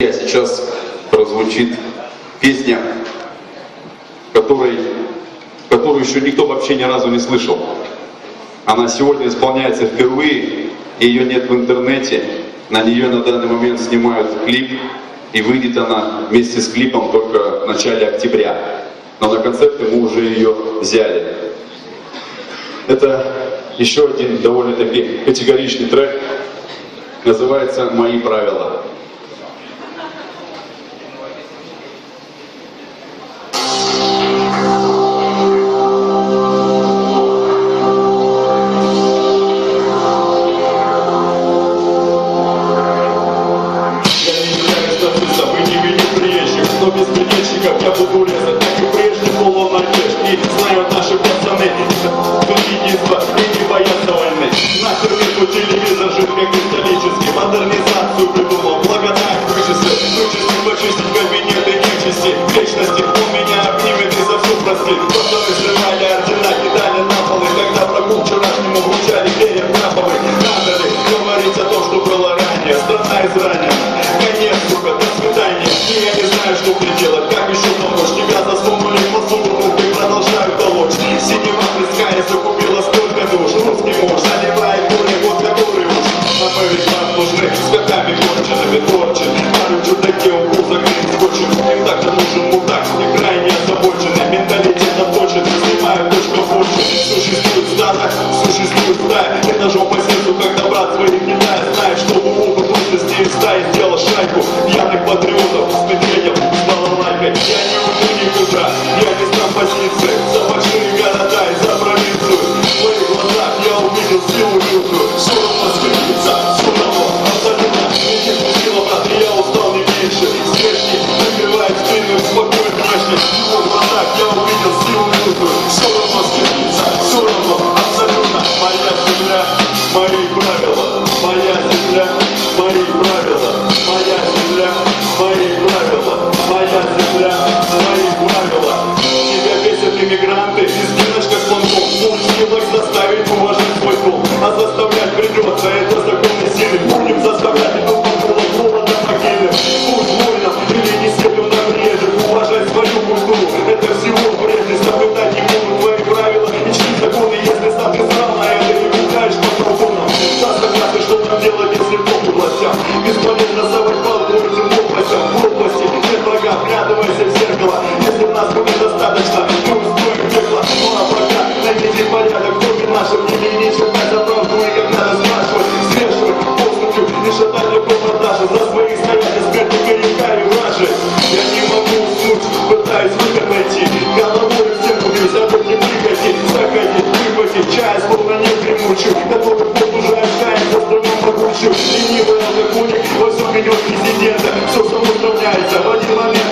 Сейчас прозвучит песня, которую еще никто вообще ни разу не слышал. Она сегодня исполняется впервые, ее нет в интернете, на нее на данный момент снимают клип, и выйдет она вместе с клипом только в начале октября. Но на концерте мы уже ее взяли. Это еще один довольно-таки категоричный трек, называется «Мои правила». Без приветчиков я буду резать, как и прежде, полон надежд. И знают наши пацаны, что единство и не боятся войны. Нахер ветку телевизор жив, как кристаллический. Модернизацию придумал, благодаря вычислить почистить кабинеты нечисти. Вечности он меня обнимет и за все простит. Просто разрывали ордена, кидали на пол. И когда врагу вчерашнему вручали берег наповый. Надо ли говорить о том, что было ранее? Страна изранена, конец, сука, до свидания. И я не знаю, что мне делать, как еще помочь. Тебя засунули в посуду, руки продолжают толочь. Синева плеская закупила столько душ. Русский муж заливает горе, вот который уж. А мы ведь нам нужны с котами конченными торчен. Пару чудаки угу закрыть скотчем. Им так-то нужен мудак, не крайне озабоченный. Менталитет оточен, снимают точка больше. Существует стадо, существует стая. И ножом по сердцу, когда брат своих не дает. Знаешь, что в уму точности из стаи сделал шайку пьяных патриотов с медведем. Я не уйду никуда, я не сдам позиции за большие города и за провинцию. В твоих глазах я увидел силу лютую. Все равно скрипится, все равно абсолютно. Не пустила, брат, и я устал не меньше. Свежник набивает спину и спокойно мощный. В его глазах я увидел силу лютую. Все равно скрипится, все равно абсолютно. Моя земля, мои правила. Моя земля, мои правила. Моя земля, мои правила. Моя земля, мои правила. Тебя бесят иммигранты, избирать как планком. Пусть силах заставить уважать свой пол. А заставлять придется, это законы силы. Будем заставлять, и тут было голода могилы. Пусть вольно или не светом нам режет. Уважать свою культуру, это всего вредно. Соблюдать не будут твои правила и чтить законы, если сам ты сам на это не влияешь по законам. Заставляй, что нам делать, если плохо властям. Бесполезно совать палку этим областям. В области нет врага, вглядывайся в зеркало. Если нас будет достаточно, мы устроим пекло. Ну а пока наведи порядок в доме нашем. Не лени читать за правду и как надо спрашивать. Свешивать поступью и шатать для продажи. За своих стоять и смерти коренька и вражи. Я не могу уснуть, пытаюсь выход найти. Головой в стенку бьюсь, а тут не прикати. Заходи, выпади, чай, словно не гремучий. Который вот уже ожидает за страну могучую. Ленивый алкоголик во всем ведет президента. Все само равняется в один момент.